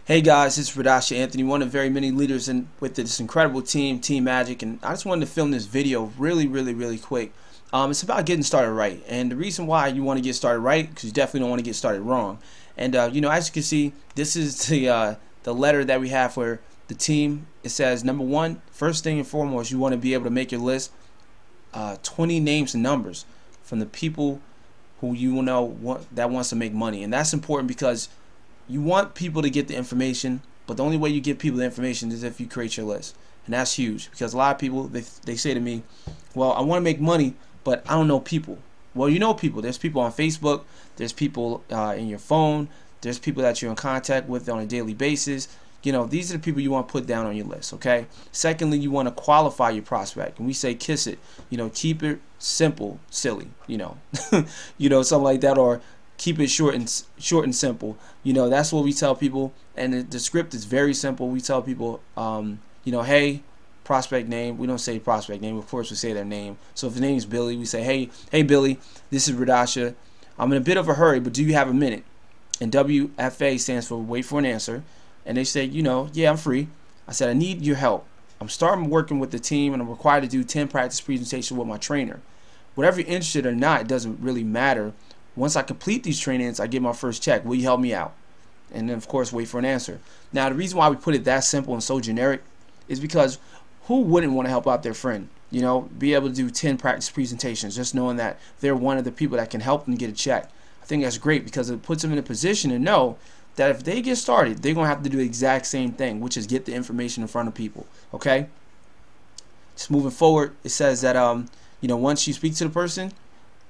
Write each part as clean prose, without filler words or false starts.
Hey guys, it's Ridasha Anthony, one of very many leaders with this incredible team, Team Magic, and I just wanted to film this video really quick. It's about getting started right, and the reason why you want to get started right, because you definitely don't want to get started wrong. And as you can see, this is the letter that we have for the team. It says, number one, first thing and foremost, you want to be able to make your list 20 names and numbers from the people who you know that wants to make money, and that's important because you want people to get the information, but the only way you give people the information is if you create your list. And that's huge, because a lot of people, they say to me, well, I want to make money, but I don't know people. Well, you know people. There's people on Facebook, there's people in your phone, there's people that you're in contact with on a daily basis. These are the people you want to put down on your list, okay? Secondly, you want to qualify your prospect. And we say kiss it, keep it simple, silly, something like that, or keep it short and simple. That's what we tell people, and the script is very simple. We tell people, hey, prospect name. We don't say prospect name, of course we say their name. So if the name is Billy, we say, hey Billy, this is Ridasha. I'm in a bit of a hurry, but do you have a minute? And WFA stands for wait for an answer. And they say, yeah, I'm free. I said, I need your help. I'm starting working with the team, and I'm required to do 10 practice presentations with my trainer. Whatever you're interested or not, it doesn't really matter. Once I complete these trainings, I get my first check. Will you help me out? And then, of course, wait for an answer. Now, the reason why we put it that simple and so generic is because who wouldn't want to help out their friend? Be able to do 10 practice presentations, just knowing that they're one of the people that can help them get a check. I think that's great because it puts them in a position to know that if they get started, they're going to have to do the exact same thing, which is get the information in front of people, okay? Just moving forward, it says that, once you speak to the person,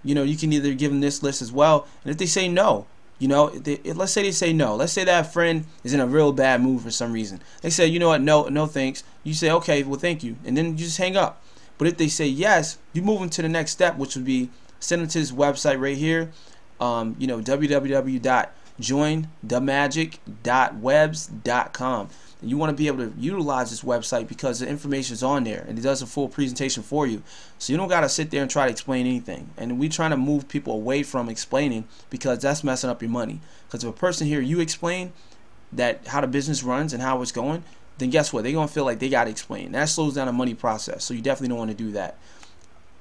you can either give them this list as well. And if they say no, let's say they say no. Let's say that friend is in a real bad mood for some reason. They say, you know what, no thanks. You say, okay, well, thank you. And then you just hang up. But if they say yes, you move them to the next step, which would be send them to this website right here, www.jointhemagic.webs.com. And you want to be able to utilize this website because the information is on there and it does a full presentation for you, so you don't got to sit there and try to explain anything. And we trying to move people away from explaining, because that's messing up your money. Because if a person here, you explain that how the business runs and how it's going, then guess what, they're gonna feel like they got to explain. That slows down the money process, so you definitely don't want to do that.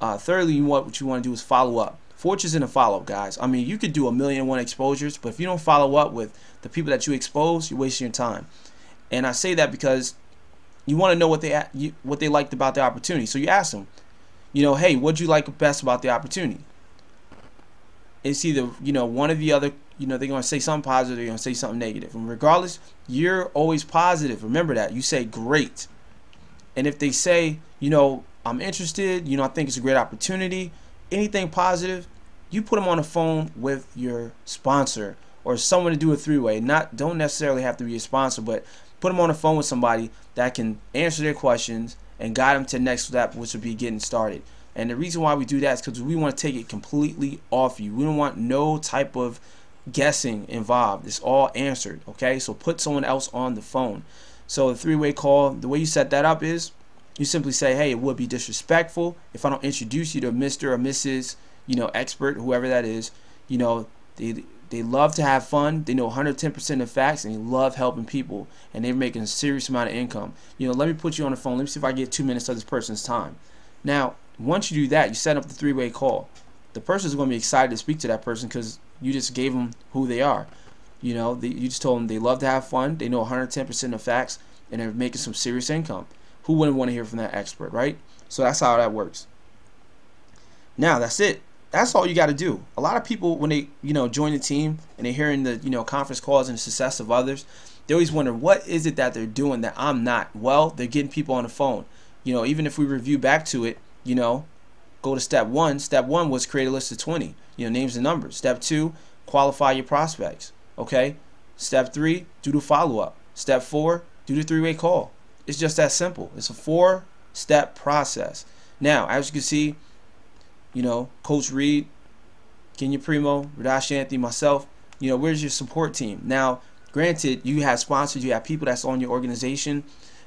Thirdly, what you want to do is follow up. Fortune's in a follow-up, guys. I mean, you could do 1,000,001 exposures, but if you don't follow up with the people that you expose, you're wasting your time. And I say that because you want to know what they liked about the opportunity. So you ask them, hey, what'd you like best about the opportunity? It's either, one or the other. They're going to say something positive, they're going to say something negative. And regardless, you're always positive. Remember that. You say great. And if they say, I'm interested, I think it's a great opportunity, anything positive, you put them on the phone with your sponsor or someone to do a three-way. Don't necessarily have to be a sponsor, but put them on the phone with somebody that can answer their questions and guide them to the next step, which would be getting started. And the reason why we do that is because we want to take it completely off you. We don't want no type of guessing involved. It's all answered, okay? So put someone else on the phone. So the three-way call, the way you set that up is you simply say, hey, it would be disrespectful if I don't introduce you to Mr. or Mrs. Expert, whoever that is. They love to have fun. They know 110% of the facts, and they love helping people, and they're making a serious amount of income. Let me put you on the phone. Let me see if I get 2 minutes of this person's time. Now, once you do that, you set up the three-way call. The person is going to be excited to speak to that person because you just gave them who they are. You just told them they love to have fun. They know 110% of the facts, and they're making some serious income. Who wouldn't want to hear from that expert, right? So that's how that works. Now, that's it. That's all you got to do. A lot of people, when they join the team and they're hearing the conference calls and the success of others, they always wonder, what is it that they're doing that I'm not? Well, they're getting people on the phone. Even if we review back to it, go to step one. Step one was create a list of 20, names and numbers. Step two, qualify your prospects. Okay. Step three, do the follow-up. Step four, do the three-way call. It's just that simple. It's a 4-step process. Now, as you can see, Coach Reed, Kenya Primo, Ridasha Anthony, myself, where's your support team? Now, granted, you have sponsors, you have people that's on your organization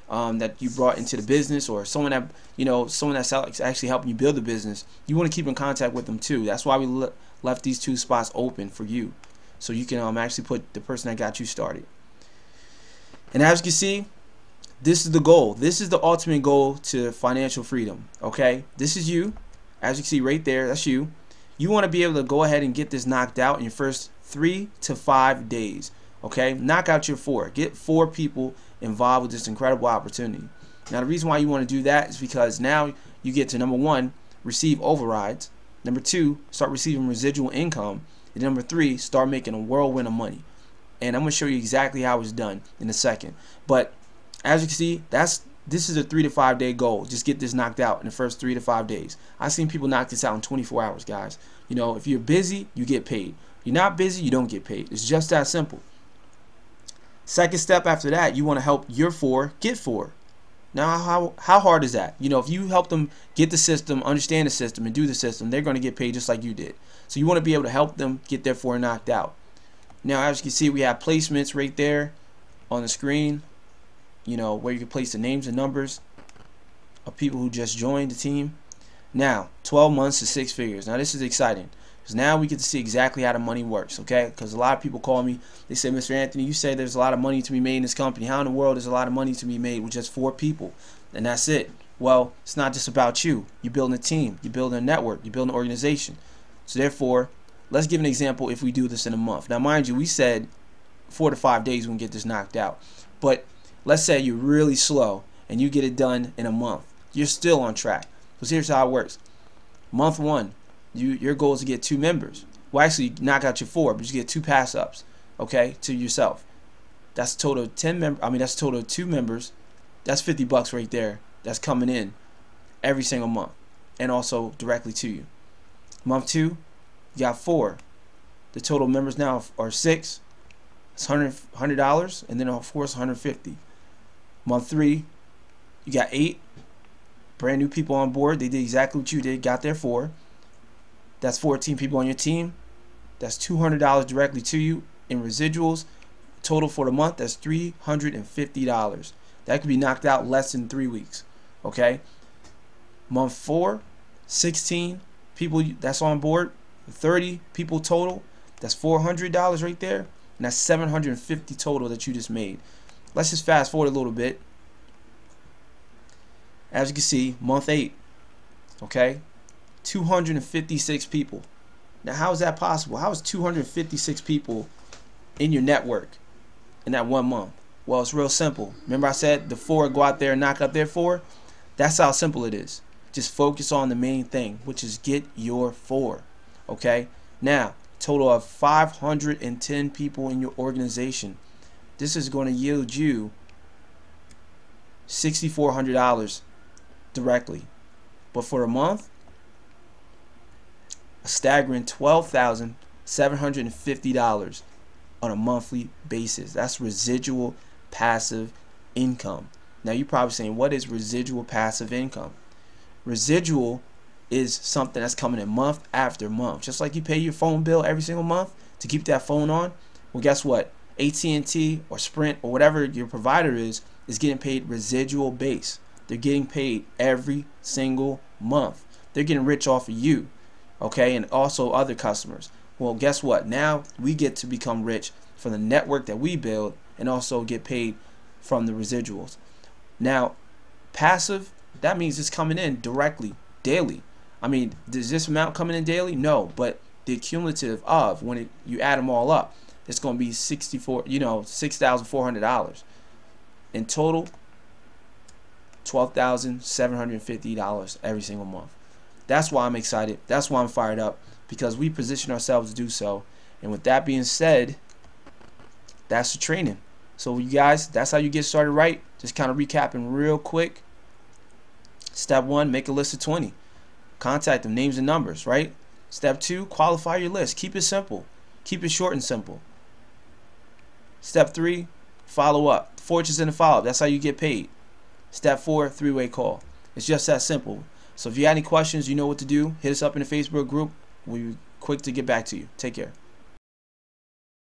that you brought into the business, or someone that, someone that's actually helping you build the business. You want to keep in contact with them too. That's why we left these 2 spots open for you, so you can actually put the person that got you started. And as you can see, this is the goal. This is the ultimate goal to financial freedom. Okay, this is you. As you can see right there, that's you. You want to be able to go ahead and get this knocked out in your first 3 to 5 days. Okay, knock out your 4. Get 4 people involved with this incredible opportunity. Now, the reason why you want to do that is because now you get to, number 1, receive overrides. Number 2, start receiving residual income. And number 3, start making a whirlwind of money. And I'm going to show you exactly how it's done in a second. But as you can see, this is a 3 to 5 day goal. Just get this knocked out in the first 3 to 5 days. I've seen people knock this out in 24 hours, guys. You know, if you're busy, you get paid. If you're not busy, you don't get paid. It's just that simple. Second step after that, you want to help your 4 get 4. Now, how hard is that? You know, if you help them get the system, understand the system, and do the system, they're going to get paid just like you did. So you want to be able to help them get their 4 knocked out. Now, as you can see, we have placements right there on the screen, you know, where you can place the names and numbers of people who just joined the team. Now, 12 months to 6 figures. Now, this is exciting because now we get to see exactly how the money works, okay? Because a lot of people call me, they say, Mr. Anthony, you say there's a lot of money to be made in this company. How in the world is a lot of money to be made with just 4 people? And that's it. Well, it's not just about you. You're building a team. You're building a network. You're building an organization. So, therefore, let's give an example if we do this in a month. Now, mind you, we said 4 to 5 days we can get this knocked out. But let's say you're really slow and you get it done in a month. You're still on track. Because here's how it works. Month 1, your goal is to get 2 members. Well, actually, knock out your 4, but you get 2 pass-ups, okay, to yourself. That's a total of 10 members. I mean, that's a total of 2 members. That's $50 right there. That's coming in every single month, and also directly to you. Month 2, you got 4. The total members now are 6. It's $100, and then of course $150. Month 3, you got 8. Brand new people on board. They did exactly what you did. Got their 4. That's 14 people on your team. That's $200 directly to you in residuals. Total for the month, that's $350. That could be knocked out less than 3 weeks. Okay. Month 4, 16 people that's on board. 30 people total. That's $400 right there. And that's $750 total that you just made. Let's just fast forward a little bit. As you can see, month 8, okay, 256 people. Now, how is that possible? How is 256 people in your network in that 1 month? Well, it's real simple. Remember I said the 4 go out there and knock out their 4? That's how simple it is. Just focus on the main thing, which is get your 4, okay? Now, total of 510 people in your organization. This is going to yield you $6,400 directly, but for a month, a staggering $12,750 on a monthly basis. That's residual passive income. Now you're probably saying, what is residual passive income? Residual is something that's coming in month after month, just like you pay your phone bill every single month to keep that phone on. Well, guess what? AT&T or Sprint or whatever your provider is getting paid residual base. They're getting paid every single month. They're getting rich off of you, okay, and also other customers. Well, guess what? Now we get to become rich from the network that we build and also get paid from the residuals. Now, passive, that means it's coming in directly, daily. I mean, does this amount coming in daily? No, but the cumulative of, when you add them all up, it's going to be $6,400 in total. $12,750 every single month. That's why I'm excited. That's why I'm fired up, because we position ourselves to do so. And with that being said, that's the training. So you guys, that's how you get started right. Just kind of recapping real quick. Step 1, make a list of 20. Contact them, names and numbers, right? Step 2, qualify your list. Keep it simple. Keep it short and simple. Step 3, follow up. Fortunes in the follow-up. That's how you get paid. Step 4, 3-way call. It's just that simple. So if you got any questions, you know what to do. Hit us up in the Facebook group. We're quick to get back to you. Take care.